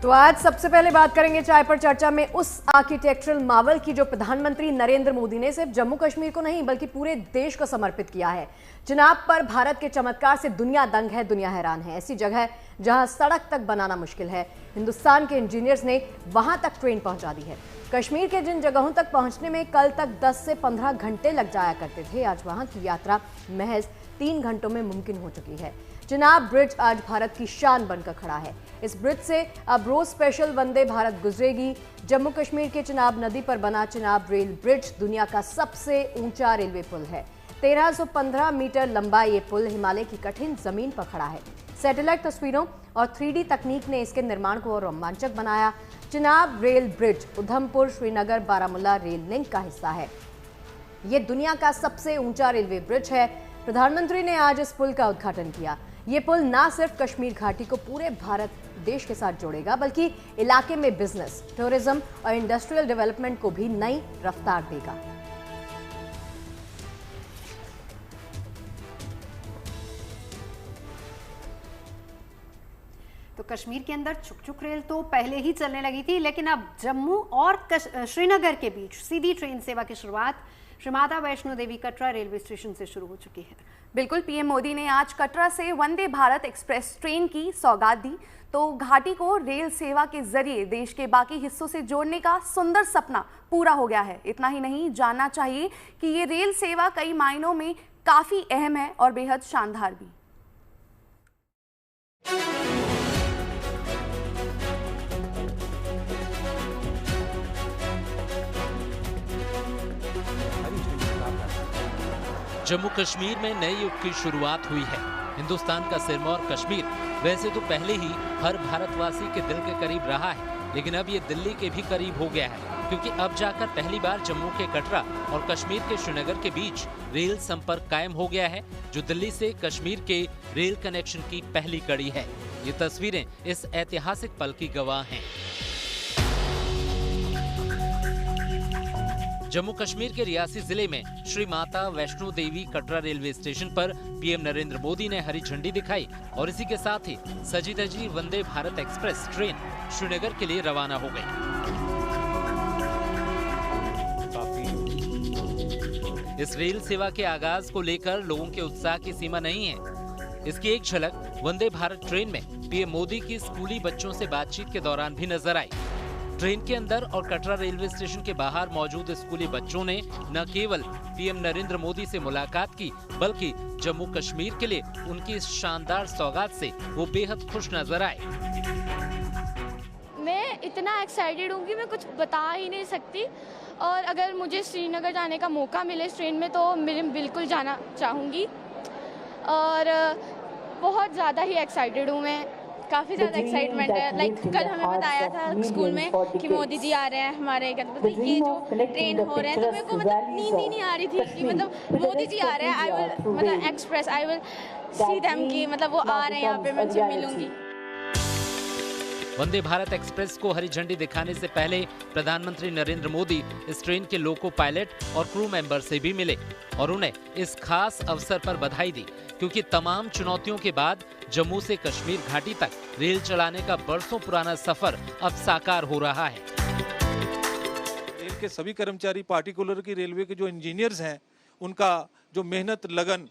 तो आज सबसे पहले बात करेंगे चाय पर चर्चा में उस आर्किटेक्चरल मार्वल की जो प्रधानमंत्री नरेंद्र मोदी ने सिर्फ जम्मू कश्मीर को नहीं बल्कि पूरे देश को समर्पित किया है। चिनाब पर भारत के चमत्कार से दुनिया दंग है, दुनिया हैरान है। ऐसी जगह जहां सड़क तक बनाना मुश्किल है, हिंदुस्तान के इंजीनियर्स ने वहां तक ट्रेन पहुंचा दी है। कश्मीर के जिन जगहों तक पहुंचने में कल तक 10 से 15 घंटे लग जाया करते थे, आज वहां की यात्रा महज 3 घंटों में मुमकिन हो चुकी है। चिनाब ब्रिज आज भारत की शान बनकर खड़ा है। इस ब्रिज से अब रोज स्पेशल वंदे भारत गुजरेगी। जम्मू कश्मीर के चिनाब नदी पर बना चिनाब रेल ब्रिज दुनिया का सबसे ऊंचा रेलवे पुल है। 1315 मीटर लंबा ये पुल हिमालय की कठिन जमीन पर खड़ा है। सैटेलाइट तस्वीरों और 3D तकनीक ने इसके निर्माण को और रोमांचक बनाया। Chenab rail bridge Udhampur Srinagar Baramulla rail link का हिस्सा है। ये दुनिया का सबसे ऊंचा रेलवे ब्रिज है। प्रधानमंत्री ने आज इस पुल का उद्घाटन किया। ये पुल ना सिर्फ कश्मीर घाटी को पूरे भारत देश के साथ जोड़ेगा बल्कि इलाके में बिजनेस, टूरिज्म और इंडस्ट्रियल डेवलपमेंट को भी नई रफ्तार देगा। तो कश्मीर के अंदर चुक रेल तो पहले ही चलने लगी थी, लेकिन अब जम्मू और श्रीनगर के बीच सीधी ट्रेन सेवा की शुरुआत श्री माता वैष्णो देवी कटरा रेलवे स्टेशन से शुरू हो चुकी है। बिल्कुल, पीएम मोदी ने आज कटरा से वंदे भारत एक्सप्रेस ट्रेन की सौगात दी। तो घाटी को रेल सेवा के जरिए देश के बाकी हिस्सों से जोड़ने का सुंदर सपना पूरा हो गया है। इतना ही नहीं, जानना चाहिए कि ये रेल सेवा कई मायनों में काफी अहम है और बेहद शानदार भी। जम्मू कश्मीर में नए युग की शुरुआत हुई है। हिंदुस्तान का सिरमौर कश्मीर वैसे तो पहले ही हर भारतवासी के दिल के करीब रहा है, लेकिन अब ये दिल्ली के भी करीब हो गया है, क्योंकि अब जाकर पहली बार जम्मू के कटरा और कश्मीर के श्रीनगर के बीच रेल संपर्क कायम हो गया है, जो दिल्ली से कश्मीर के रेल कनेक्शन की पहली कड़ी है। ये तस्वीरें इस ऐतिहासिक पल की गवाह हैं। जम्मू कश्मीर के रियासी जिले में श्री माता वैष्णो देवी कटरा रेलवे स्टेशन पर पीएम नरेंद्र मोदी ने हरी झंडी दिखाई और इसी के साथ ही सजी धजी वंदे भारत एक्सप्रेस ट्रेन श्रीनगर के लिए रवाना हो गई। इस रेल सेवा के आगाज को लेकर लोगों के उत्साह की सीमा नहीं है। इसकी एक झलक वंदे भारत ट्रेन में पीएम मोदी की स्कूली बच्चों से बातचीत के दौरान भी नजर आई। ट्रेन के अंदर और कटरा रेलवे स्टेशन के बाहर मौजूद स्कूली बच्चों ने न केवल पीएम नरेंद्र मोदी से मुलाकात की, बल्कि जम्मू कश्मीर के लिए उनकी इस शानदार सौगात से वो बेहद खुश नजर आए। मैं इतना एक्साइटेड हूँ कि मैं कुछ बता ही नहीं सकती, और अगर मुझे श्रीनगर जाने का मौका मिले इस ट्रेन में तो मैं बिल्कुल जाना चाहूँगी, और बहुत ज़्यादा ही एक्साइटेड हूँ मैं। काफ़ी ज़्यादा एक्साइटमेंट है। लाइक कल हमें बताया था स्कूल में कि मोदी जी आ रहे हैं हमारे मतलब ये जो ट्रेन हो रहे हैं, तो मेरे को मतलब नींद ही नहीं आ रही थी कि मतलब मोदी जी आ रहे हैं, आई विल मतलब express I will see them कि मतलब वो आ रहे हैं यहाँ पे, मैं उनसे मिलूंगी। वंदे भारत एक्सप्रेस को हरी झंडी दिखाने से पहले प्रधानमंत्री नरेंद्र मोदी इस ट्रेन के लोको पायलट और क्रू मेंबर से भी मिले और उन्हें इस खास अवसर पर बधाई दी, क्योंकि तमाम चुनौतियों के बाद जम्मू से कश्मीर घाटी तक रेल चलाने का बरसों पुराना सफर अब साकार हो रहा है। रेल के सभी कर्मचारी, पार्टिकुलर की रेलवे के जो इंजीनियर्स हैं, उनका जो मेहनत, लगन,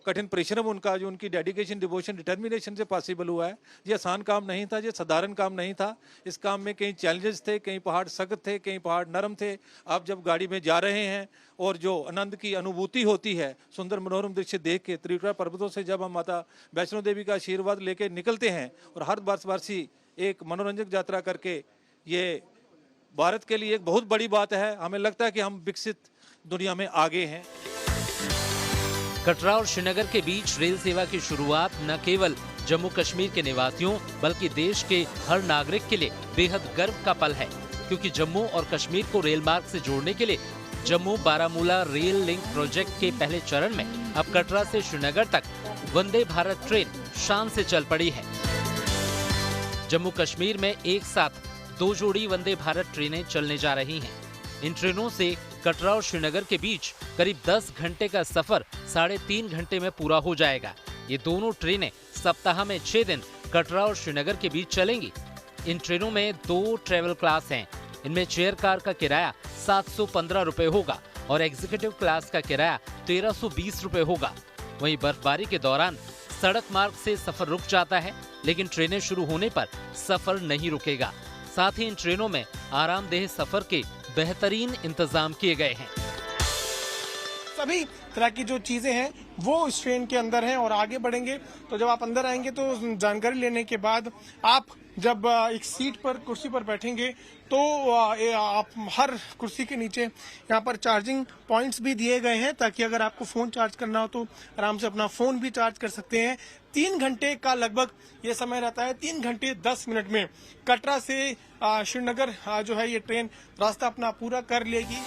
कठिन परिश्रम, उनका जो उनकी डेडिकेशन, डिवोशन, डिटर्मिनेशन से पॉसिबल हुआ है। ये आसान काम नहीं था, ये साधारण काम नहीं था। इस काम में कई चैलेंजेस थे, कई पहाड़ सख्त थे, कई पहाड़ नरम थे। आप जब गाड़ी में जा रहे हैं और जो आनंद की अनुभूति होती है, सुंदर मनोरम दृश्य देख के, त्रिपुरा पर्वतों से जब हम माता वैष्णो देवी का आशीर्वाद लेके निकलते हैं और हर वर्षवासी एक मनोरंजक यात्रा करके, ये भारत के लिए एक बहुत बड़ी बात है। हमें लगता है कि हम विकसित दुनिया में आगे हैं। कटरा और श्रीनगर के बीच रेल सेवा की शुरुआत न केवल जम्मू कश्मीर के निवासियों बल्कि देश के हर नागरिक के लिए बेहद गर्व का पल है, क्योंकि जम्मू और कश्मीर को रेल मार्ग से जोड़ने के लिए Jammu Baramulla rail link project के पहले चरण में अब कटरा से श्रीनगर तक वंदे भारत ट्रेन शान से चल पड़ी है। जम्मू कश्मीर में एक साथ 2 जोड़ी वंदे भारत ट्रेनें चलने जा रही हैं। इन ट्रेनों से कटरा और श्रीनगर के बीच करीब 10 घंटे का सफर 3.5 घंटे में पूरा हो जाएगा। ये दोनों ट्रेनें सप्ताह में 6 दिन कटरा और श्रीनगर के बीच चलेंगी। इन ट्रेनों में 2 ट्रेवल क्लास हैं। इनमें चेयर कार का किराया 715 रुपए होगा और एग्जीक्यूटिव क्लास का किराया 1320 रुपए होगा। वहीं बर्फबारी के दौरान सड़क मार्ग से सफर रुक जाता है, लेकिन ट्रेनें शुरू होने पर सफर नहीं रुकेगा। साथ ही इन ट्रेनों में आरामदेह सफर के बेहतरीन इंतजाम किए गए हैं। सभी तरह की जो चीजें हैं वो इस ट्रेन के अंदर हैं और आगे बढ़ेंगे तो जब आप अंदर आएंगे तो जानकारी लेने के बाद आप जब एक सीट पर कुर्सी पर बैठेंगे तो आप हर कुर्सी के नीचे यहाँ पर चार्जिंग पॉइंट्स भी दिए गए हैं ताकि अगर आपको फोन चार्ज करना हो तो आराम से अपना फोन भी चार्ज कर सकते हैं। 3 घंटे का लगभग ये समय रहता है। 3 घंटे 10 मिनट में कटरा से श्रीनगर जो है ये ट्रेन रास्ता अपना पूरा कर लेगी।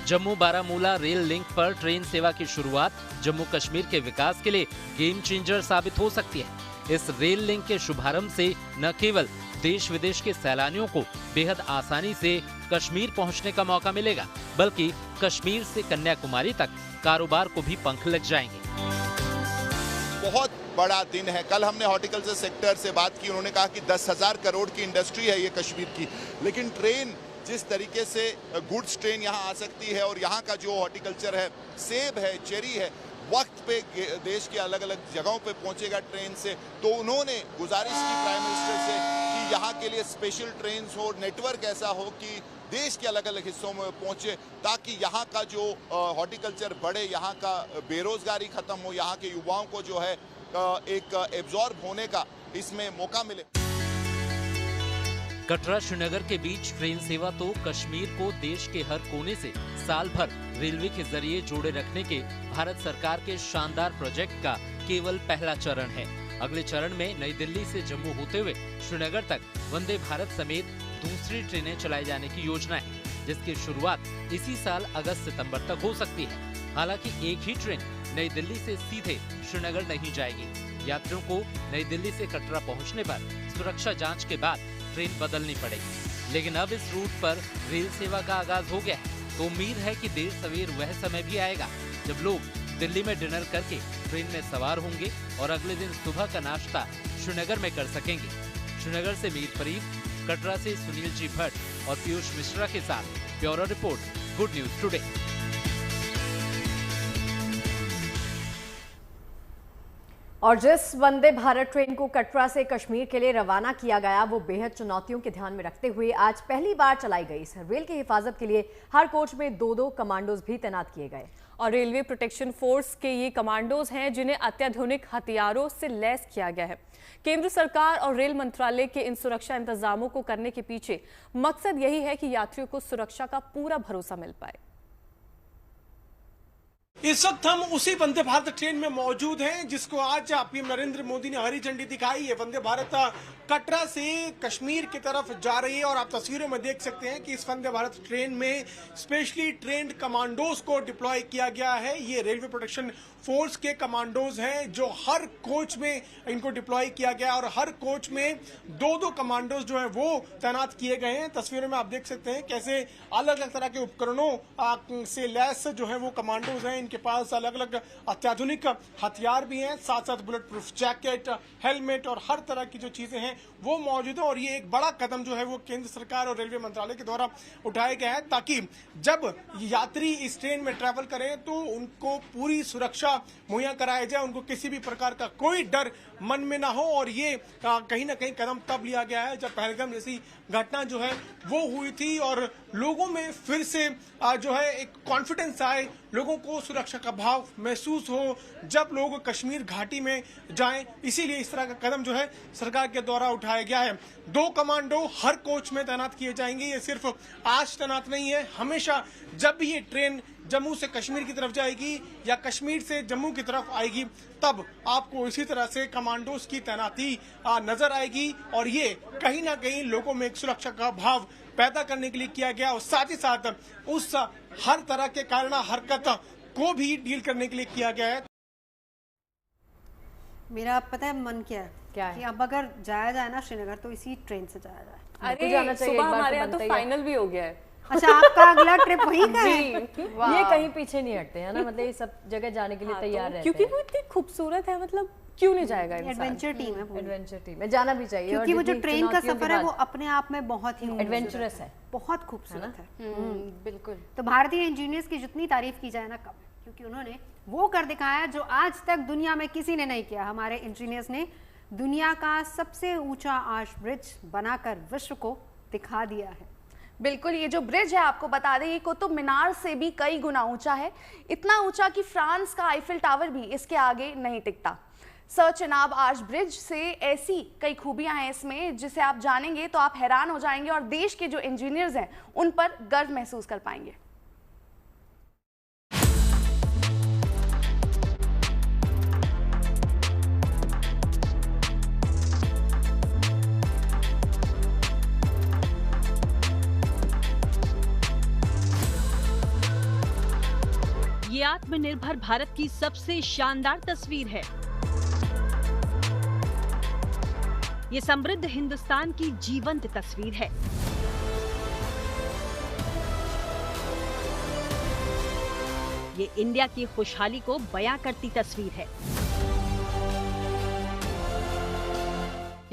जम्मू बारामूला रेल लिंक पर ट्रेन सेवा की शुरुआत जम्मू कश्मीर के विकास के लिए गेम चेंजर साबित हो सकती है। इस रेल लिंक के शुभारंभ से न केवल देश विदेश के सैलानियों को बेहद आसानी से कश्मीर पहुंचने का मौका मिलेगा, बल्कि कश्मीर से कन्याकुमारी तक कारोबार को भी पंख लग जाएंगे। बहुत बड़ा दिन है। कल हमने हॉर्टिकल्चर सेक्टर से बात की, उन्होंने कहा कि 10,000 करोड़ की इंडस्ट्री है ये कश्मीर की, लेकिन ट्रेन जिस तरीके से गुड्स ट्रेन यहाँ आ सकती है और यहाँ का जो हॉर्टिकल्चर है, सेब है, चेरी है, वक्त पे देश के अलग अलग जगहों पे पहुंचेगा ट्रेन से। तो उन्होंने गुजारिश की प्राइम मिनिस्टर से कि यहाँ के लिए स्पेशल ट्रेन हो, नेटवर्क ऐसा हो कि देश के अलग अलग हिस्सों में पहुंचे ताकि यहाँ का जो हॉर्टिकल्चर बढ़े, यहाँ का बेरोजगारी खत्म हो, यहाँ के युवाओं को जो है एक एब्जॉर्ब होने का इसमें मौका मिले। कटरा श्रीनगर के बीच ट्रेन सेवा तो कश्मीर को देश के हर कोने से साल भर रेलवे के जरिए जोड़े रखने के भारत सरकार के शानदार प्रोजेक्ट का केवल पहला चरण है। अगले चरण में नई दिल्ली से जम्मू होते हुए श्रीनगर तक वंदे भारत समेत दूसरी ट्रेनें चलाई जाने की योजना है, जिसकी शुरुआत इसी साल अगस्त-सितंबर तक हो सकती है। हालांकि एक ही ट्रेन नई दिल्ली से सीधे श्रीनगर नहीं जाएगी। यात्रियों को नई दिल्ली से कटरा पहुंचने पर सुरक्षा जांच के बाद ट्रेन बदलनी पड़ेगी। लेकिन अब इस रूट पर रेल सेवा का आगाज हो गया है, तो उम्मीद है कि देर सवेर वह समय भी आएगा जब लोग दिल्ली में डिनर करके ट्रेन में सवार होंगे और अगले दिन सुबह का नाश्ता श्रीनगर में कर सकेंगे। श्रीनगर से मीर फरीद, कटरा से सुनील जी भट्ट और पीयूष मिश्रा के साथ bureau report, good news today. और जिस वंदे भारत ट्रेन को कटरा से कश्मीर के लिए रवाना किया गया वो बेहद चुनौतियों के ध्यान में रखते हुए आज पहली बार चलाई गई। रेल की हिफाजत के लिए हर कोच में 2-2 कमांडोज भी तैनात किए गए और रेलवे प्रोटेक्शन फोर्स के ये कमांडोज हैं जिन्हें अत्याधुनिक हथियारों से लैस किया गया है। केंद्र सरकार और रेल मंत्रालय के इन सुरक्षा इंतजामों को करने के पीछे मकसद यही है कि यात्रियों को सुरक्षा का पूरा भरोसा मिल पाए। इस वक्त हम उसी वंदे भारत ट्रेन में मौजूद हैं जिसको आज पीएम नरेंद्र मोदी ने हरी झंडी दिखाई है। वंदे भारत कटरा से कश्मीर की तरफ जा रही है और आप तस्वीरों में देख सकते हैं कि इस वंदे भारत ट्रेन में स्पेशली ट्रेंड कमांडोज को डिप्लॉय किया गया है। ये रेलवे प्रोटेक्शन फोर्स के कमांडोज हैं जो हर कोच में इनको डिप्लॉय किया गया और हर कोच में 2-2 कमांडोज जो है वो तैनात किए गए हैं। तस्वीरों में आप देख सकते हैं कैसे अलग अलग तरह के उपकरणों से लैस जो है वो कमांडोज हैं। इनके पास अलग अलग अत्याधुनिक हथियार भी हैं, साथ साथ बुलेट प्रूफ जैकेट, हेलमेट और हर तरह की जो चीजें हैं वो मौजूद है। और ये एक बड़ा कदम जो है वो केंद्र सरकार और रेलवे मंत्रालय के द्वारा उठाया गया है ताकि जब यात्री इस ट्रेन में ट्रैवल करें तो उनको पूरी सुरक्षा मुहैया कराया जाए, उनको किसी भी प्रकार का कोई डर मन में ना हो। और ये कहीं ना कहीं कदम तब लिया गया है जब पहलगाम जैसी घटना जो है वो हुई थी और लोगों में फिर से जो है एक कॉन्फिडेंस आए, लोगों को सुरक्षा का भाव महसूस हो जब लोग कश्मीर घाटी में जाएं। इसीलिए इस तरह का कदम जो है सरकार के द्वारा उठाया गया है। 2 कमांडो हर कोच में तैनात किए जाएंगे। ये सिर्फ आज तैनात नहीं है, हमेशा जब भी ये ट्रेन जम्मू से कश्मीर की तरफ जाएगी या कश्मीर से जम्मू की तरफ आएगी तब आपको इसी तरह से कमांडोज की तैनाती नजर आएगी। और ये कहीं ना कहीं लोगों में एक सुरक्षा का भाव पैदा करने के लिए किया गया और साथ ही साथ उस हर तरह के कारण हरकत को भी डील करने के लिए किया गया है। मेरा पता है मन क्या है कि अब अगर जाया जाए ना श्रीनगर तो इसी ट्रेन से जाया जाए। अरे जाना चाहिए, सुबह हमारे यहाँ तो फाइनल भी हो गया है। अच्छा, आपका अगला ट्रिप वहीं का है? ये कहीं पीछे नहीं हटते हैं ना, मतलब ये सब जगह जाने के लिए तैयार रहते हैं क्योंकि वो इतनी खूबसूरत है। मतलब क्यों नहीं जाएगा इंसान? एडवेंचर टीम है, एडवेंचर टीम है, जाना भी चाहिए। क्योंकि वो जो जितनी ट्रेन का चुनौतियों के सफर है बाद वो अपने आप में बहुत ही एडवेंचरस है, बहुत खूबसूरत है। बिल्कुल। तो भारतीय इंजीनियर्स की जितनी तारीफ की जाए ना कम है, क्योंकि उन्होंने वो कर दिखाया जो आज तक दुनिया में किसी ने नहीं किया। हमारे इंजीनियर्स ने दुनिया का सबसे ऊंचा आर्च ब्रिज बनाकर विश्व को दिखा दिया है। बिल्कुल, ये जो ब्रिज है आपको बता दें ये कुतुब मीनार से भी कई गुना ऊंचा है, इतना ऊंचा कि फ्रांस का आईफिल टावर भी इसके आगे नहीं टिकता। सर चिनाब आर्च ब्रिज से ऐसी कई खूबियां हैं इसमें जिसे आप जानेंगे तो आप हैरान हो जाएंगे और देश के जो इंजीनियर्स हैं उन पर गर्व महसूस कर पाएंगे। ये आत्मनिर्भर भारत की सबसे शानदार तस्वीर है। ये समृद्ध हिंदुस्तान की जीवंत तस्वीर है। ये इंडिया की खुशहाली को बयां करती तस्वीर है।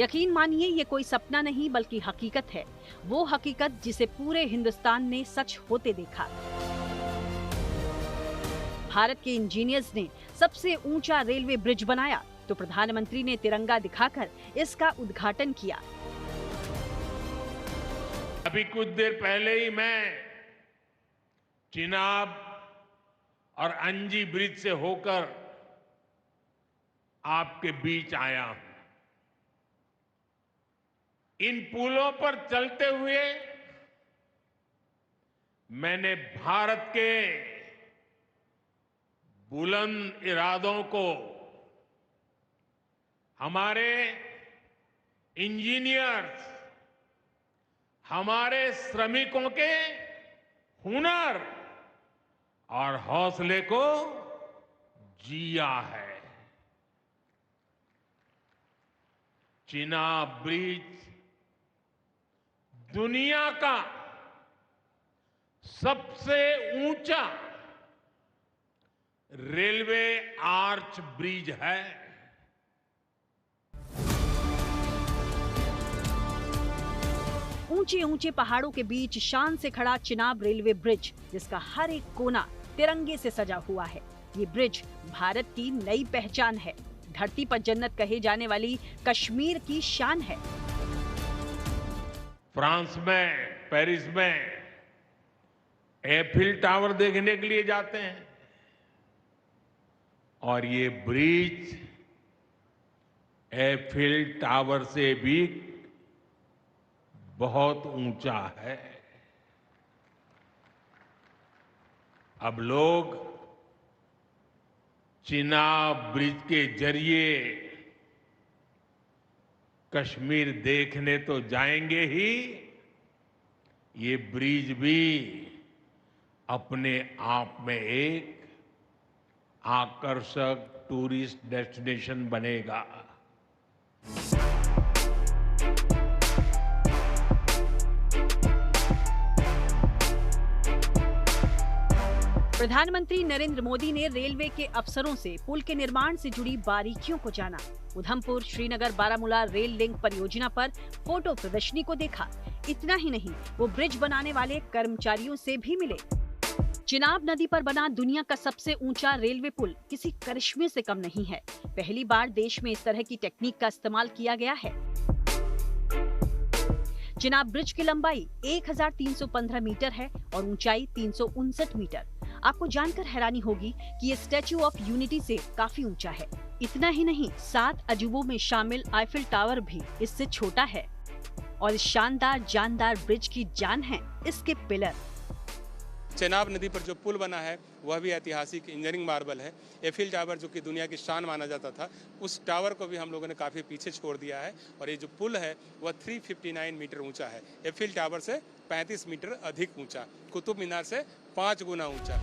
यकीन मानिए ये कोई सपना नहीं बल्कि हकीकत है, वो हकीकत जिसे पूरे हिंदुस्तान ने सच होते देखा। भारत के इंजीनियर्स ने सबसे ऊंचा रेलवे ब्रिज बनाया तो प्रधानमंत्री ने तिरंगा दिखाकर इसका उद्घाटन किया। अभी कुछ देर पहले ही मैं चिनाब और अंजी ब्रिज से होकर आपके बीच आया हूं। इन पुलों पर चलते हुए मैंने भारत के बुलंद इरादों को, हमारे इंजीनियर्स, हमारे श्रमिकों के हुनर और हौसले को जिया है। चिनाब ब्रिज दुनिया का सबसे ऊंचा रेलवे आर्च ब्रिज है। ऊंचे ऊंचे पहाड़ों के बीच शान से खड़ा चिनाब रेलवे ब्रिज, जिसका हर एक कोना तिरंगे से सजा हुआ है। ये ब्रिज भारत की नई पहचान है। धरती पर जन्नत कहे जाने वाली कश्मीर की शान है। फ्रांस में, पेरिस में एफिल टावर देखने के लिए जाते हैं और ये ब्रिज एफिल टावर से भी बहुत ऊंचा है। अब लोग चिनाब ब्रिज के जरिए कश्मीर देखने तो जाएंगे ही, ये ब्रिज भी अपने आप में एक आकर्षक टूरिस्ट डेस्टिनेशन बनेगा। प्रधानमंत्री नरेंद्र मोदी ने रेलवे के अफसरों से पुल के निर्माण से जुड़ी बारीकियों को जाना। उधमपुर श्रीनगर बारामूला रेल लिंक परियोजना पर फोटो प्रदर्शनी को देखा। इतना ही नहीं, वो ब्रिज बनाने वाले कर्मचारियों से भी मिले। चिनाब नदी पर बना दुनिया का सबसे ऊंचा रेलवे पुल किसी करिश्मे से कम नहीं है। पहली बार देश में इस तरह की टेक्निक का इस्तेमाल किया गया है। चिनाब ब्रिज की लंबाई 1315 मीटर है और ऊंचाई 359 मीटर। आपको जानकर हैरानी होगी कि ये स्टैच्यू ऑफ यूनिटी से काफी ऊंचा है। इतना ही नहीं, 7 अजूबों में शामिल आईफिल टावर भी इससे छोटा है। और इस शानदार जानदार ब्रिज की जान है इसके पिलर। चिनाब नदी पर जो पुल बना है वह भी ऐतिहासिक इंजीनियरिंग मार्बल है। एफिल टावर जो कि दुनिया की शान माना जाता था, उस टावर को भी हम लोगों ने काफ़ी पीछे छोड़ दिया है और ये जो पुल है वह 359 मीटर ऊंचा है। एफिल टावर से 35 मीटर अधिक ऊंचा, कुतुब मीनार से 5 गुना ऊंचा।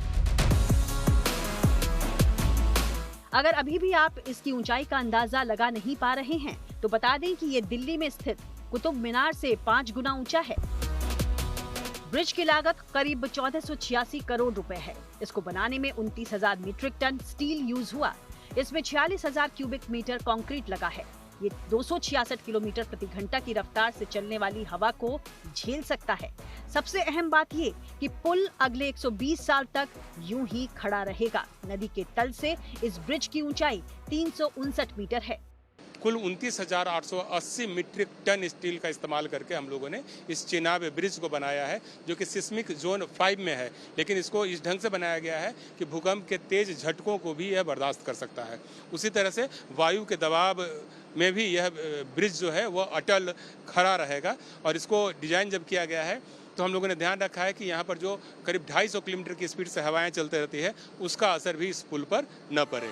अगर अभी भी आप इसकी ऊंचाई का अंदाजा लगा नहीं पा रहे हैं तो बता दें कि ये दिल्ली में स्थित कुतुब मीनार से 5 गुना ऊंचा है। ब्रिज की लागत करीब 1486 करोड़ रुपए है। इसको बनाने में 29,000 मीट्रिक टन स्टील यूज हुआ। इसमें 46,000 क्यूबिक मीटर कंक्रीट लगा है। ये 266 किलोमीटर प्रति घंटा की रफ्तार से चलने वाली हवा को झेल सकता है। सबसे अहम बात ये कि पुल अगले 120 साल तक यूं ही खड़ा रहेगा। नदी के तल से इस ब्रिज की ऊंचाई 359 मीटर है। कुल 29,880 मीट्रिक टन स्टील का इस्तेमाल करके हम लोगों ने इस चेनाब ब्रिज को बनाया है, जो कि सिस्मिक जोन 5 में है। लेकिन इसको इस ढंग से बनाया गया है कि भूकंप के तेज झटकों को भी यह बर्दाश्त कर सकता है। उसी तरह से वायु के दबाव में भी यह ब्रिज जो है वह अटल खड़ा रहेगा। और इसको डिजाइन जब किया गया है तो हम लोगों ने ध्यान रखा है कि यहाँ पर जो करीब 250 किलोमीटर की स्पीड से हवाएं चलते रहती है, उसका असर भी इस पुल पर न पड़े।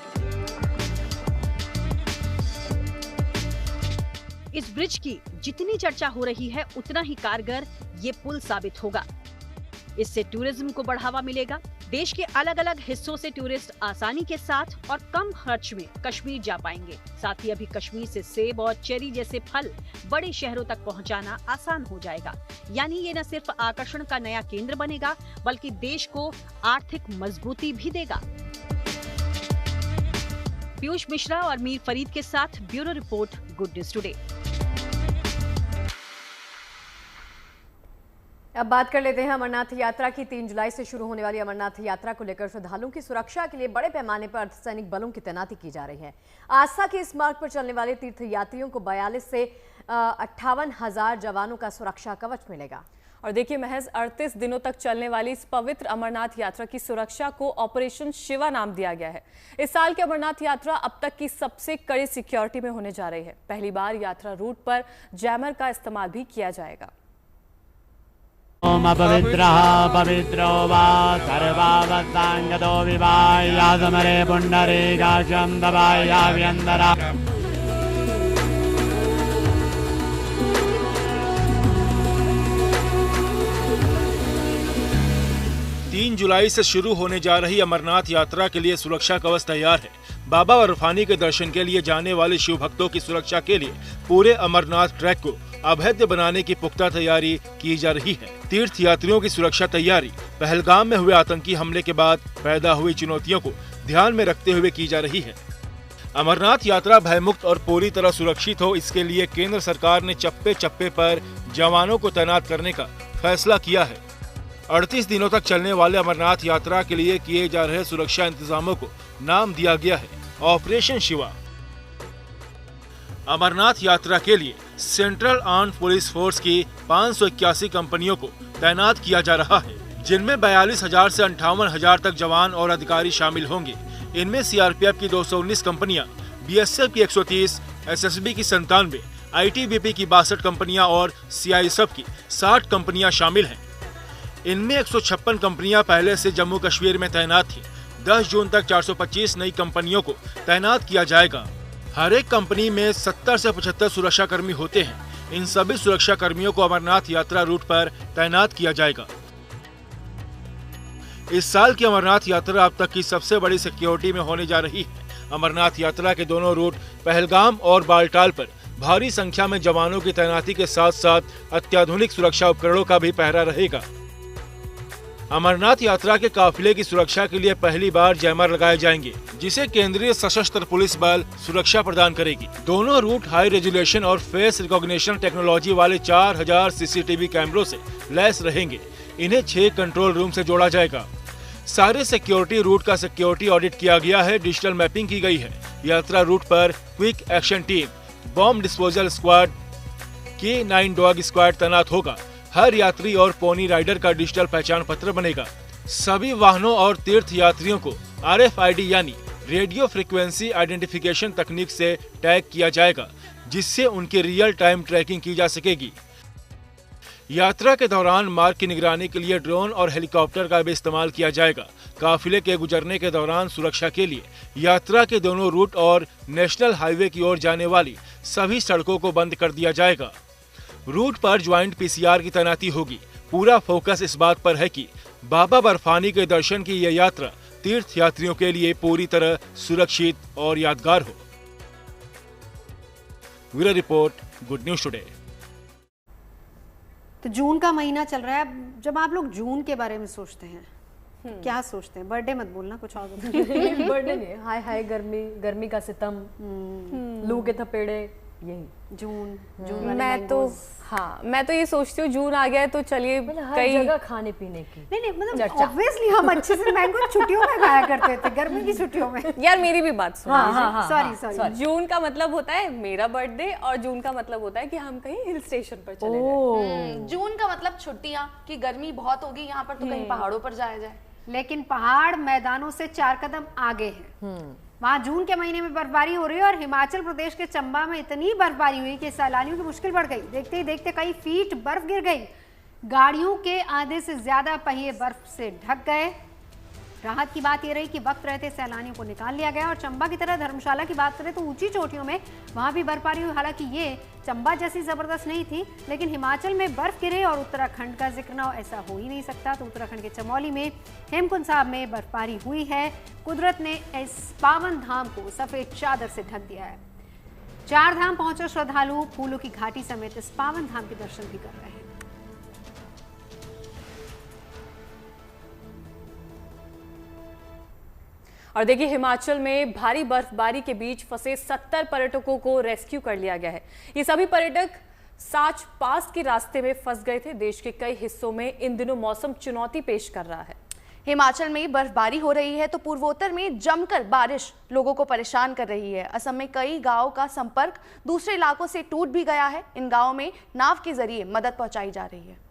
इस ब्रिज की जितनी चर्चा हो रही है, उतना ही कारगर ये पुल साबित होगा। इससे टूरिज्म को बढ़ावा मिलेगा। देश के अलग अलग हिस्सों से टूरिस्ट आसानी के साथ और कम खर्च में कश्मीर जा पाएंगे। साथ ही अभी कश्मीर से सेब और चेरी जैसे फल बड़े शहरों तक पहुंचाना आसान हो जाएगा। यानी ये न सिर्फ आकर्षण का नया केंद्र बनेगा, बल्कि देश को आर्थिक मजबूती भी देगा। पीयूष मिश्रा और मीर फरीद के साथ bureau report, good news today. अब बात कर लेते हैं अमरनाथ यात्रा की। 3 जुलाई से शुरू होने वाली अमरनाथ यात्रा को लेकर श्रद्धालुओं की सुरक्षा के लिए बड़े पैमाने पर अर्धसैनिक बलों की तैनाती की जा रही है। आस्था के इस मार्ग पर चलने वाले तीर्थ यात्रियों को 42 से 58,000 जवानों का सुरक्षा कवच मिलेगा। और देखिए, महज 38 दिनों तक चलने वाली इस पवित्र अमरनाथ यात्रा की सुरक्षा को ऑपरेशन शिवा नाम दिया गया है। इस साल की अमरनाथ यात्रा अब तक की सबसे कड़ी सिक्योरिटी में होने जा रही है। पहली बार यात्रा रूट पर जैमर का इस्तेमाल भी किया जाएगा। ओम अपवित्रः पवित्रो वा सर्वावतांगतो विवाया समरे पुंडरीकाक्षं दबायाभ्यन्तरा। 3 जुलाई से शुरू होने जा रही अमरनाथ यात्रा के लिए सुरक्षा कवच तैयार है। बाबा बर्फानी के दर्शन के लिए जाने वाले शिव भक्तों की सुरक्षा के लिए पूरे अमरनाथ ट्रैक को अभेद्य बनाने की पुख्ता तैयारी की जा रही है। तीर्थ यात्रियों की सुरक्षा तैयारी पहलगाम में हुए आतंकी हमले के बाद पैदा हुई चुनौतियों को ध्यान में रखते हुए की जा रही है। अमरनाथ यात्रा भयमुक्त और पूरी तरह सुरक्षित हो, इसके लिए केंद्र सरकार ने चप्पे चप्पे पर जवानों को तैनात करने का फैसला किया है। 38 दिनों तक चलने वाले अमरनाथ यात्रा के लिए किए जा रहे सुरक्षा इंतजामों को नाम दिया गया है ऑपरेशन शिवा। अमरनाथ यात्रा के लिए सेंट्रल आर्म्ड पुलिस फोर्स की 581 कंपनियों को तैनात किया जा रहा है, जिनमें 42,000 से 58,000 तक जवान और अधिकारी शामिल होंगे। इनमें सीआरपीएफ की 219 कंपनियां, बीएसएफ की 130, एसएसबी की 97, आईटीबीपी की 62 कंपनियां और सीआईएसएफ की 60 कंपनियां शामिल हैं। इनमें 156 कंपनियां पहले से जम्मू कश्मीर में तैनात थीं। 10 जून तक 425 नई कंपनियों को तैनात किया जाएगा। हर एक कंपनी में 70 से 75 सुरक्षा कर्मी होते हैं। इन सभी सुरक्षा कर्मियों को अमरनाथ यात्रा रूट पर तैनात किया जाएगा। इस साल की अमरनाथ यात्रा अब तक की सबसे बड़ी सिक्योरिटी में होने जा रही है। अमरनाथ यात्रा के दोनों रूट पहलगाम और बालटाल पर भारी संख्या में जवानों की तैनाती के साथ साथ अत्याधुनिक सुरक्षा उपकरणों का भी पहरा रहेगा। अमरनाथ यात्रा के काफिले की सुरक्षा के लिए पहली बार जैमर लगाए जाएंगे, जिसे केंद्रीय सशस्त्र पुलिस बल सुरक्षा प्रदान करेगी। दोनों रूट हाई रेजोल्यूशन और फेस रिकॉग्निशन टेक्नोलॉजी वाले 4000 सीसीटीवी कैमरों से लैस रहेंगे। इन्हें 6 कंट्रोल रूम से जोड़ा जाएगा। सारे सिक्योरिटी रूट का सिक्योरिटी ऑडिट किया गया है, डिजिटल मैपिंग की गई है। यात्रा रूट पर quick action team, bomb disposal squad, K9 dog squad तैनात होगा। हर यात्री और पोनी राइडर का डिजिटल पहचान पत्र बनेगा। सभी वाहनों और तीर्थ यात्रियों को RFID यानी रेडियो फ्रीक्वेंसी आइडेंटिफिकेशन तकनीक से टैग किया जाएगा, जिससे उनकी रियल टाइम ट्रैकिंग की जा सकेगी। यात्रा के दौरान मार्ग की निगरानी के लिए ड्रोन और हेलीकॉप्टर का भी इस्तेमाल किया जाएगा। काफिले के गुजरने के दौरान सुरक्षा के लिए यात्रा के दोनों रूट और नेशनल हाईवे की ओर जाने वाली सभी सड़कों को बंद कर दिया जाएगा। रूट पर ज्वाइंट PCR की तैनाती होगी। पूरा फोकस इस बात पर है कि बाबा बर्फानी के दर्शन की यह यात्रा तीर्थ यात्रियों के लिए पूरी तरह सुरक्षित और यादगार हो। Bureau report, good news today. तो जून का महीना चल रहा है। जब आप लोग जून के बारे में सोचते हैं क्या सोचते हैं? बर्थडे मत बोलना, कुछ और बर्थडे नहीं, हाय हाय गर्मी, गर्मी का सितम, लू के थपेड़े, यही जून मैं तो ये सोचती हूँ जून आ गया है तो चलिए कई जगह खाने पीने की नहीं मतलब ऑब्वियसली हम अच्छे से मैंगो छुट्टियों में खाया करते थे, गर्मी की छुट्टियों में। यार मेरी भी बात सुनो, सॉरी जून का मतलब होता है मेरा बर्थडे और जून का मतलब होता है कि हम कहीं हिल स्टेशन पर चले जाएं। जून का मतलब छुट्टियां, कि गर्मी बहुत होगी यहाँ पर तो कहीं पहाड़ों पर जाया जाए। लेकिन पहाड़ मैदानों से 4 कदम आगे है। वहाँ जून के महीने में बर्फबारी हो रही है और हिमाचल प्रदेश के चंबा में इतनी बर्फबारी हुई कि सैलानियों की मुश्किल बढ़ गई। देखते ही देखते कई फीट बर्फ गिर गई, गाड़ियों के आधे से ज्यादा पहिए बर्फ से ढक गए। राहत की बात यह रही कि वक्त रहते सैलानियों को निकाल लिया गया। और चंबा की तरह धर्मशाला की बात करें तो ऊंची चोटियों में वहां भी बर्फबारी हुई। हालांकि ये चंबा जैसी जबरदस्त नहीं थी, लेकिन हिमाचल में बर्फ गिरे और उत्तराखंड का जिक्र ना हो ऐसा हो ही नहीं सकता। तो उत्तराखंड के चमोली में हेमकुंड साहब में बर्फबारी हुई है। कुदरत ने इस पावन धाम को सफेद चादर से ढक दिया है। 4 धाम पहुंचे श्रद्धालु फूलों की घाटी समेत इस पावन धाम के दर्शन भी कर रहे हैं। और देखिए हिमाचल में भारी बर्फबारी के बीच फंसे 70 पर्यटकों को रेस्क्यू कर लिया गया है। ये सभी पर्यटक साच पास के रास्ते में फंस गए थे। देश के कई हिस्सों में इन दिनों मौसम चुनौती पेश कर रहा है। हिमाचल में बर्फबारी हो रही है तो पूर्वोत्तर में जमकर बारिश लोगों को परेशान कर रही है। असम में कई गांवों का संपर्क दूसरे इलाकों से टूट भी गया है। इन गांवों में नाव के जरिए मदद पहुंचाई जा रही है।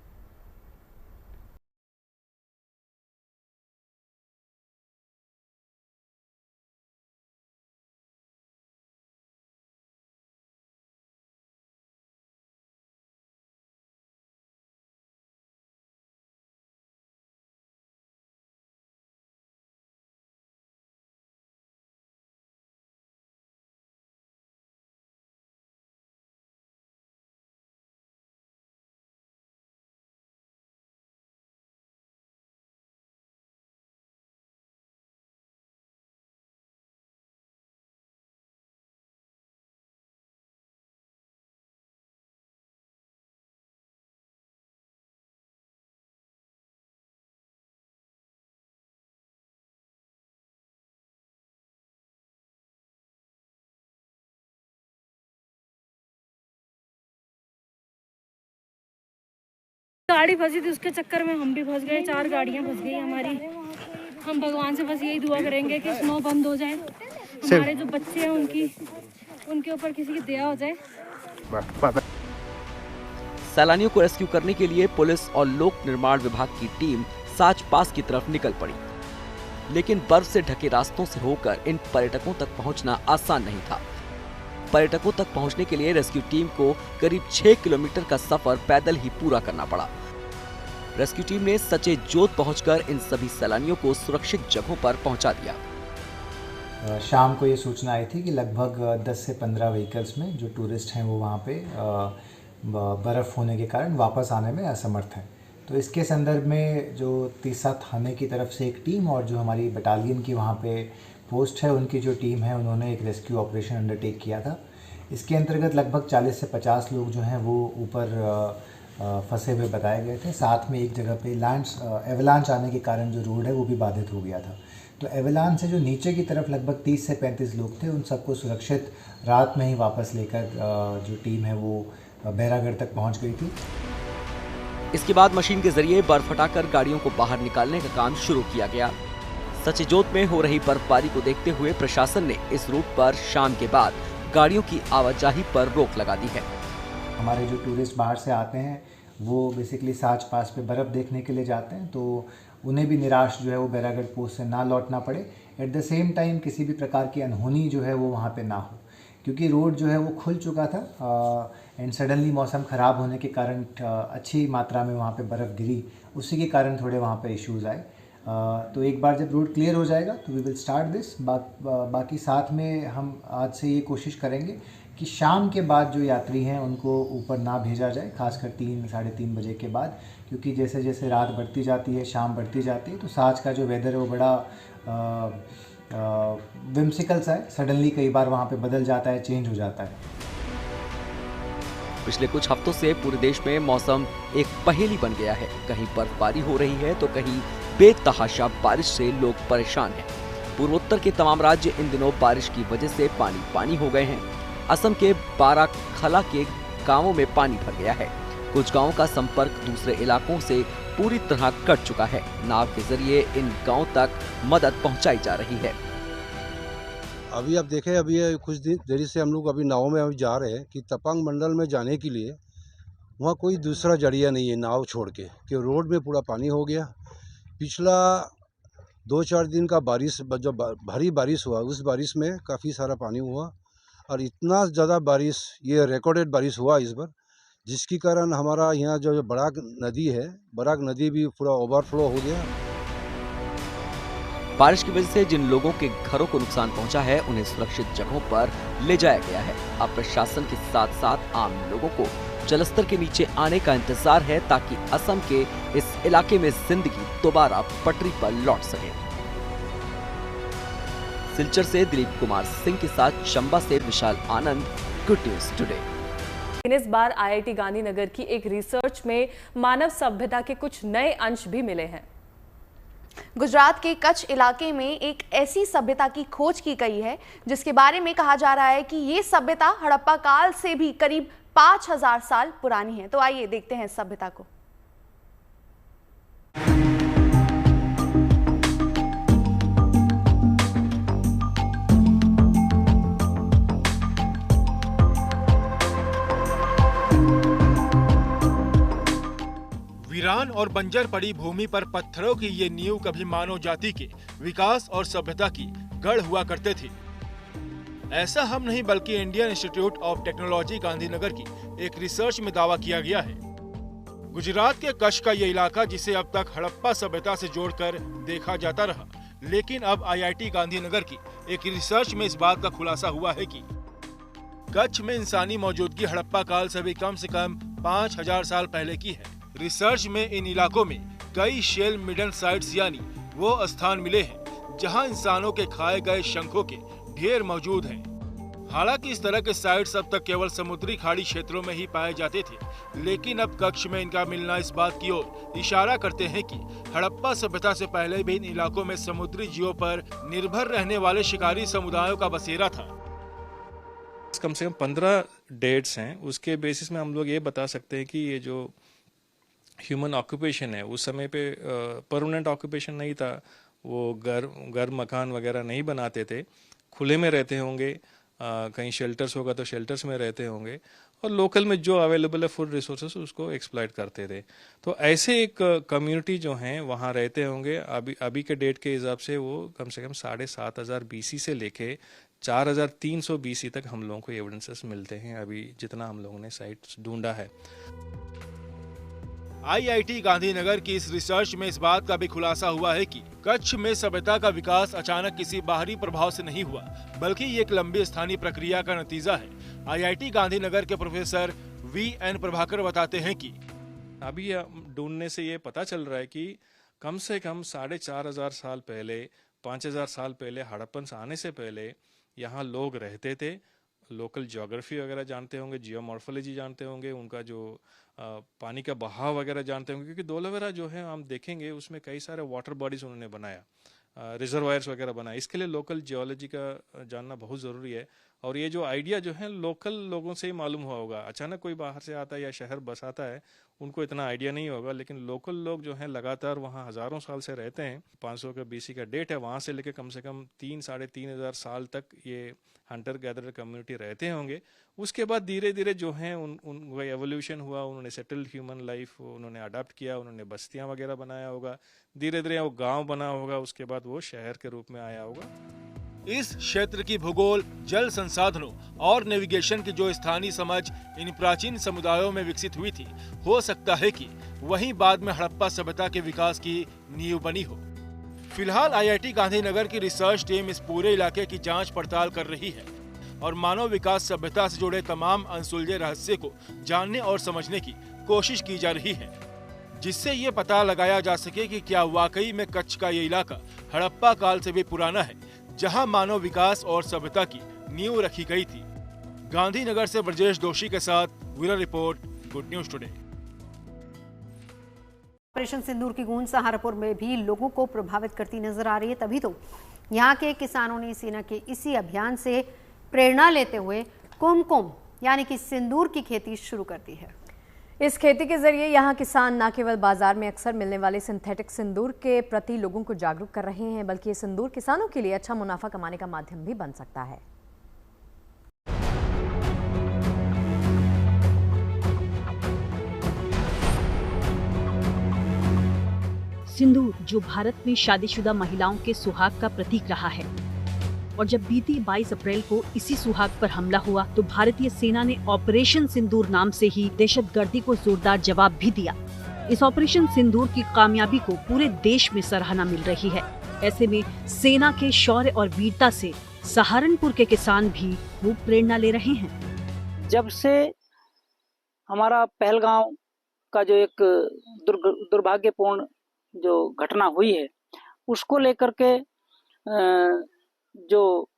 गाड़ी फंसी थी, उसके चक्कर में हम भी फंस गए। 4 गाड़ियां फंस गई हमारी। हम भगवान से बस यही दुआ करेंगे कि स्नो बंद हो जाए, हमारे जो बच्चे हैं उनके ऊपर किसी की दया हो जाए। सैलानियों को रेस्क्यू करने के लिए पुलिस और लोक निर्माण विभाग की टीम साच पास की तरफ निकल पड़ी, लेकिन बर्फ से ढके रास्तों से होकर इन पर्यटकों तक पहुंचना आसान नहीं था। पर्यटकों तक पहुंचने के लिए रेस्क्यू टीम को करीब 6 किलोमीटर का सफर पैदल ही पूरा करना पड़ा। रेस्क्यू टीम ने सचेत जोत पहुंचकर इन सभी सैलानियों को सुरक्षित जगहों पर पहुंचा दिया। शाम को ये सूचना आई थी कि लगभग 10 से 15 व्हीकल्स में जो टूरिस्ट हैं वो वहाँ पे बर्फ़ होने के कारण वापस आने में असमर्थ हैं। तो इसके संदर्भ में जो तीसा थाने की तरफ से एक टीम और जो हमारी बटालियन की वहाँ पे पोस्ट है उनकी जो टीम है उन्होंने एक रेस्क्यू ऑपरेशन अंडरटेक किया था। इसके अंतर्गत लगभग 40 से 50 लोग जो हैं वो ऊपर फंसे हुए बताए गए थे। साथ में एक जगह पे एवलांच आने के कारण जो रोड है वो भी बाधित हो गया था। तो एवलांच से जो नीचे की तरफ लगभग 30 से 35 लोग थे, उन सबको सुरक्षित रात में ही वापस लेकर जो टीम है वो बैरागढ़ तक पहुँच गई थी। इसके बाद मशीन के जरिए बर्फ हटाकर गाड़ियों को बाहर निकालने का काम शुरू किया गया। सचेजोत में हो रही बर्फबारी को देखते हुए प्रशासन ने इस रूट पर शाम के बाद गाड़ियों की आवाजाही पर रोक लगा दी है। हमारे जो टूरिस्ट बाहर से आते हैं वो बेसिकली साच पास पे बर्फ़ देखने के लिए जाते हैं, तो उन्हें भी निराश जो है वो बैरागढ़ पोस्ट से ना लौटना पड़े। एट द सेम टाइम किसी भी प्रकार की अनहोनी जो है वो वहाँ पे ना हो, क्योंकि रोड जो है वो खुल चुका था एंड सडनली मौसम ख़राब होने के कारण अच्छी मात्रा में वहाँ पे बर्फ़ गिरी, उसी के कारण थोड़े वहाँ पे इश्यूज़ आए। तो एक बार जब रोड क्लियर हो जाएगा तो वी विल स्टार्ट दिस। बाकी साथ में हम आज से ये कोशिश करेंगे कि शाम के बाद जो यात्री हैं उनको ऊपर ना भेजा जाए, खासकर 3 साढ़े 3 बजे के बाद, क्योंकि जैसे जैसे रात बढ़ती जाती है, शाम बढ़ती जाती है, तो साच का जो वेदर है वो बड़ा विम्सिकल सा है। सडनली कई बार वहाँ पे बदल जाता है, चेंज हो जाता है। पिछले कुछ हफ्तों से पूरे देश में मौसम एक पहेली बन गया है। कहीं बर्फबारी हो रही है तो कहीं बेतहाशा बारिश से लोग परेशान हैं। पूर्वोत्तर के तमाम राज्य इन दिनों बारिश की वजह से पानी पानी हो गए हैं। असम के बाराखला के गांवों में पानी भर गया है। कुछ गांवों का संपर्क दूसरे इलाकों से पूरी तरह कट चुका है। नाव के जरिए इन गांवों तक मदद पहुंचाई जा रही है। अभी आप देखें, अभी कुछ देरी से हम लोग अभी नाव में जा रहे हैं कि तपांग मंडल में जाने के लिए वहाँ कोई दूसरा जरिया नहीं है नाव छोड़ के, कि रोड में पूरा पानी हो गया। पिछला 2-4 दिन का बारिश, जो भारी बारिश हुआ, उस बारिश में काफ़ी सारा पानी हुआ और इतना ज़्यादा बारिश, ये रिकॉर्डेड बारिश हुआ इस बार, जिसके कारण हमारा यहाँ जो बराक नदी है, बराक नदी भी पूरा ओवरफ्लो हो गया। बारिश की वजह से जिन लोगों के घरों को नुकसान पहुंचा है, उन्हें सुरक्षित जगहों पर ले जाया गया है। अब प्रशासन के साथ साथ आम लोगों को जलस्तर के नीचे आने का इंतजार है, ताकि असम के इस इलाके में जिंदगी दोबारा पटरी पर लौट सके। सिलचर से दिलीप कुमार सिंह के साथ चंबा से विशाल आनंद, गुड न्यूज टुडे। इस बार IIT गांधीनगर की एक रिसर्च में मानव सभ्यता के कुछ नए अंश भी मिले हैं। गुजरात के कच्छ इलाके में एक ऐसी सभ्यता की खोज की गई है जिसके बारे में कहा जा रहा है कि ये सभ्यता हड़प्पा काल से भी करीब 5000 साल पुरानी है। तो आइए देखते हैं इस सभ्यता को। वीरान और बंजर पड़ी भूमि पर पत्थरों की ये नींव कभी मानव जाति के विकास और सभ्यता की गढ़ हुआ करते थे। ऐसा हम नहीं बल्कि Indian institute of technology Gandhinagar की एक रिसर्च में दावा किया गया है। गुजरात के कच्छ का ये इलाका, जिसे अब तक हड़प्पा सभ्यता से जोड़कर देखा जाता रहा, लेकिन अब IIT गांधीनगर की एक रिसर्च में इस बात का खुलासा हुआ है कि कच्छ में इंसानी मौजूदगी हड़प्पा काल से भी कम 5000 साल पहले की है। रिसर्च में इन इलाकों में कई शेल मिडन साइट्स यानी वो स्थान मिले हैं जहां इंसानों के खाए गए शंखों के ढेर मौजूद हैं। हालांकि इस तरह के साइट्स अब तक केवल समुद्री खाड़ी क्षेत्रों में ही पाए जाते थे, लेकिन अब कच्छ में इनका मिलना इस बात की ओर इशारा करते हैं कि हड़प्पा सभ्यता से पहले भी इन इलाकों में समुद्री जीवों पर निर्भर रहने वाले शिकारी समुदायों का बसेरा था। कम से कम 15 डेट्स हैं, उसके बेसिस में हम लोग ये बता सकते हैं कि ये जो ह्यूमन ऑक्यूपेशन है, उस समय पे परमानेंट ऑक्यूपेशन नहीं था। वो घर मकान वगैरह नहीं बनाते थे, खुले में रहते होंगे, कहीं शेल्टर्स होगा तो शेल्टर्स में रहते होंगे, और लोकल में जो अवेलेबल है फूड रिसोर्सेस उसको एक्सप्लॉइट करते थे। तो ऐसे एक कम्युनिटी जो हैं वहाँ रहते होंगे। अभी के डेट के हिसाब से वो कम से कम 7500 BC से लेके 4300 BC तक हम लोगों को एविडेंसेस मिलते हैं, अभी जितना हम लोगों ने साइट्स ढूंढा है। IIT गांधीनगर की इस रिसर्च में इस बात का भी खुलासा हुआ है कि कच्छ में सभ्यता का विकास अचानक किसी बाहरी प्रभाव से नहीं हुआ, बल्कि ये एक लंबी स्थानीय प्रक्रिया का नतीजा है। IIT गांधीनगर के प्रोफेसर VN प्रभाकर बताते हैं कि अभी ढूंढने से ये पता चल रहा है कि कम से कम 4500 साल पहले, 5000 साल पहले, हड़प्पन आने से पहले यहाँ लोग रहते थे। लोकल ज्योग्राफी वगैरह जानते होंगे, जियोमॉर्फोलॉजी जानते होंगे, उनका जो पानी का बहाव वगैरह जानते होंगे, क्योंकि धोलावीरा जो है हम देखेंगे उसमें कई सारे वाटर बॉडीज उन्होंने बनाया, रिजर्वायर्स वगैरह बनाए। इसके लिए लोकल जियोलॉजी का जानना बहुत ज़रूरी है। और ये जो आइडिया जो है लोकल लोगों से ही मालूम हुआ होगा। अचानक कोई बाहर से आता है या शहर बसाता है, उनको इतना आइडिया नहीं होगा, लेकिन लोकल लोग जो हैं लगातार वहाँ हज़ारों साल से रहते हैं। 500 का BC का डेट है, वहाँ से लेकर कम से कम 3-3.5 साल तक ये हंटर गैदरर कम्युनिटी रहते होंगे। उसके बाद धीरे धीरे जो हैं उनका एवोल्यूशन हुआ, उन्होंने सेटल्ड ह्यूमन लाइफ उन्होंने अडाप्ट किया, उन्होंने बस्तियाँ वगैरह बनाया होगा, धीरे धीरे वो गाँव बना होगा, उसके बाद वो शहर के रूप में आया होगा। इस क्षेत्र की भूगोल, जल संसाधनों और नेविगेशन की जो स्थानीय समझ इन प्राचीन समुदायों में विकसित हुई थी, हो सकता है कि वहीं बाद में हड़प्पा सभ्यता के विकास की नींव बनी हो। फिलहाल IIT गांधीनगर की रिसर्च टीम इस पूरे इलाके की जांच पड़ताल कर रही है और मानव विकास सभ्यता से जुड़े तमाम अनसुलझे रहस्य को जानने और समझने की कोशिश की जा रही है, जिससे ये पता लगाया जा सके कि क्या वाकई में कच्छ का ये इलाका हड़प्पा काल से भी पुराना है, जहां मानव विकास और सभ्यता की नींव रखी गई थी। गांधीनगर से ब्रजेश दोषी के साथ bureau report, good news today. Operation Sindoor की गूंज सहारनपुर में भी लोगों को प्रभावित करती नजर आ रही है। तभी तो यहाँ के किसानों ने सेना के इसी अभियान से प्रेरणा लेते हुए कुमकुम यानी कि सिंदूर की खेती शुरू कर दी है। इस खेती के जरिए यहाँ किसान न केवल बाजार में अक्सर मिलने वाले सिंथेटिक सिंदूर के प्रति लोगों को जागरूक कर रहे हैं, बल्कि ये सिंदूर किसानों के लिए अच्छा मुनाफा कमाने का माध्यम भी बन सकता है। सिंदूर जो भारत में शादीशुदा महिलाओं के सुहाग का प्रतीक रहा है, और जब बीती 22 अप्रैल को इसी सुहाग पर हमला हुआ तो भारतीय सेना ने ऑपरेशन सिंदूर नाम से ही दहशतगर्दी को जोरदार जवाब भी दिया। इस ऑपरेशन सिंदूर की कामयाबी को पूरे देश में सराहना मिल रही है। ऐसे में सेना के शौर्य और वीरता से सहारनपुर के किसान भी खूब प्रेरणा ले रहे हैं। जब से हमारा पहलगांव का जो एक दुर्भाग्यपूर्ण जो घटना हुई है, उसको लेकर के जो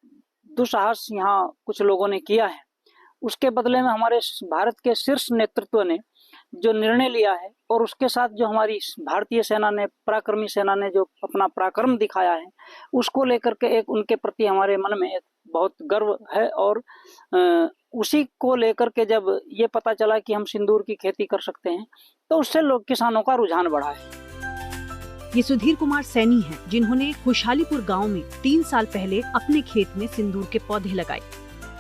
दुस्साहस यहाँ कुछ लोगों ने किया है, उसके बदले में हमारे भारत के शीर्ष नेतृत्व ने जो निर्णय लिया है और उसके साथ जो हमारी भारतीय सेना ने, पराक्रमी सेना ने जो अपना पराक्रम दिखाया है, उसको लेकर के एक उनके प्रति हमारे मन में एक बहुत गर्व है। और उसी को लेकर के जब ये पता चला कि हम सिंदूर की खेती कर सकते हैं तो उससे लोग किसानों का रुझान बढ़ा है। ये सुधीर कुमार सैनी हैं, जिन्होंने खुशहालीपुर गांव में 3 साल पहले अपने खेत में सिंदूर के पौधे लगाए।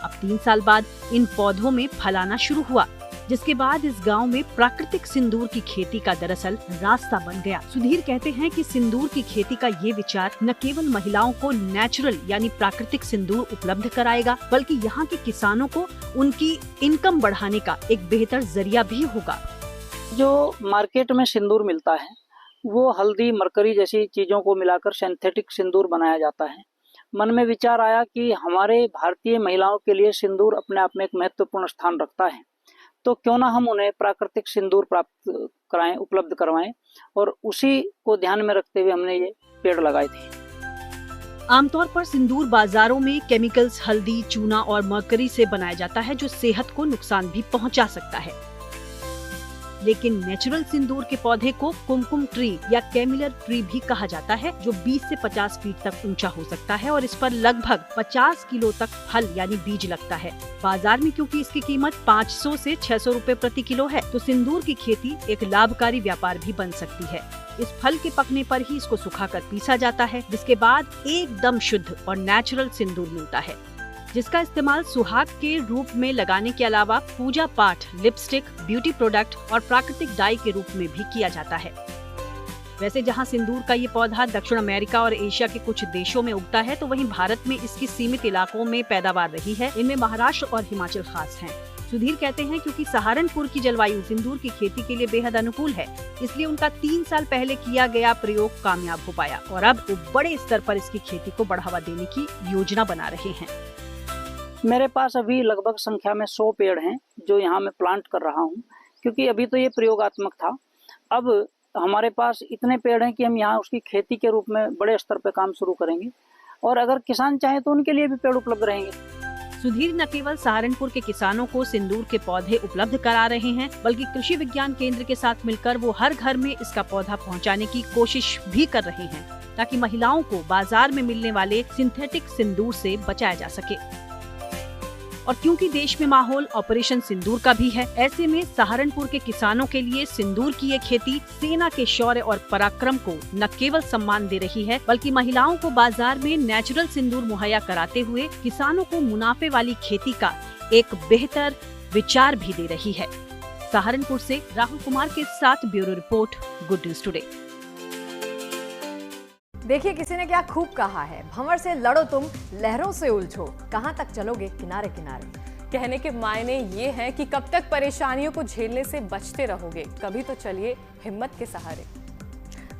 अब 3 साल बाद इन पौधों में फल आना शुरू हुआ, जिसके बाद इस गांव में प्राकृतिक सिंदूर की खेती का दरअसल रास्ता बन गया। सुधीर कहते हैं कि सिंदूर की खेती का ये विचार न केवल महिलाओं को नेचुरल यानी प्राकृतिक सिंदूर उपलब्ध कराएगा, बल्कि यहाँ के किसानों को उनकी इनकम बढ़ाने का एक बेहतर जरिया भी होगा। जो मार्केट में सिंदूर मिलता है वो हल्दी, मरकरी जैसी चीजों को मिलाकर सिंथेटिक सिंदूर बनाया जाता है। मन में विचार आया कि हमारे भारतीय महिलाओं के लिए सिंदूर अपने आप में एक महत्वपूर्ण स्थान रखता है, तो क्यों ना हम उन्हें प्राकृतिक सिंदूर प्राप्त कराएं, उपलब्ध करवाएं, और उसी को ध्यान में रखते हुए हमने ये पेड़ लगाए थे। आमतौर पर सिंदूर बाजारों में केमिकल्स हल्दी, चूना और मरकरी से बनाया जाता है, जो सेहत को नुकसान भी पहुंचा सकता है। लेकिन नेचुरल सिंदूर के पौधे को कुमकुम ट्री या कैमिलर ट्री भी कहा जाता है, जो 20 से 50 फीट तक ऊंचा हो सकता है और इस पर लगभग 50 किलो तक फल यानी बीज लगता है। बाजार में क्योंकि इसकी कीमत 500 से 600 रुपए प्रति किलो है, तो सिंदूर की खेती एक लाभकारी व्यापार भी बन सकती है। इस फल के पकने पर ही इसको सुखाकर पीसा जाता है, जिसके बाद एकदम शुद्ध और नेचुरल सिंदूर मिलता है, जिसका इस्तेमाल सुहाग के रूप में लगाने के अलावा पूजा पाठ, लिपस्टिक, ब्यूटी प्रोडक्ट और प्राकृतिक डाई के रूप में भी किया जाता है। वैसे जहां सिंदूर का ये पौधा दक्षिण अमेरिका और एशिया के कुछ देशों में उगता है, तो वहीं भारत में इसकी सीमित इलाकों में पैदावार रही है। इनमें महाराष्ट्र और हिमाचल खास हैं। सुधीर कहते हैं क्योंकि सहारनपुर की जलवायु सिंदूर की खेती के लिए बेहद अनुकूल है, इसलिए उनका 3 साल पहले किया गया प्रयोग कामयाब हो पाया और अब वो बड़े स्तर पर इसकी खेती को बढ़ावा देने की योजना बना रहे हैं। मेरे पास अभी लगभग संख्या में 100 पेड़ हैं जो यहाँ मैं प्लांट कर रहा हूँ, क्योंकि अभी तो ये प्रयोगात्मक था। अब हमारे पास इतने पेड़ हैं कि हम यहाँ उसकी खेती के रूप में बड़े स्तर पर काम शुरू करेंगे, और अगर किसान चाहे तो उनके लिए भी पेड़ उपलब्ध रहेंगे। सुधीर न केवल सहारनपुर के किसानों को सिंदूर के पौधे उपलब्ध करा रहे हैं, बल्कि कृषि विज्ञान केंद्र के साथ मिलकर वो हर घर में इसका पौधा पहुंचाने की कोशिश भी कर रहे हैं, ताकि महिलाओं को बाजार में मिलने वाले सिंथेटिक सिंदूर से बचाया जा सके। और क्योंकि देश में माहौल ऑपरेशन सिंदूर का भी है, ऐसे में सहारनपुर के किसानों के लिए सिंदूर की ये खेती सेना के शौर्य और पराक्रम को न केवल सम्मान दे रही है, बल्कि महिलाओं को बाजार में नेचुरल सिंदूर मुहैया कराते हुए किसानों को मुनाफे वाली खेती का एक बेहतर विचार भी दे रही है। सहारनपुर से राहुल कुमार के साथ bureau report, good news today. देखिए किसी ने क्या खूब कहा है, भंवर से लड़ो तुम, लहरों से उलझो, कहां तक चलोगे किनारे किनारे। कहने के मायने ये हैं कि कब तक परेशानियों को झेलने से बचते रहोगे, कभी तो चलिए हिम्मत के सहारे।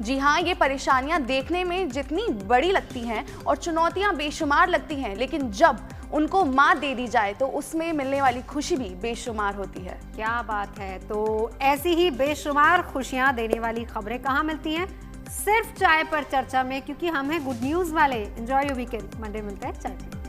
जी हाँ, ये परेशानियां देखने में जितनी बड़ी लगती हैं और चुनौतियां बेशुमार लगती हैं, लेकिन जब उनको मात दे दी जाए तो उसमें मिलने वाली खुशी भी बेशुमार होती है। क्या बात है। तो ऐसी ही बेशुमार खुशियां देने वाली खबरें कहाँ मिलती हैं? सिर्फ चाय पर चर्चा में, क्योंकि हम हैं गुड न्यूज वाले। Enjoy your weekend. मंडे मिलते हैं चाय पर।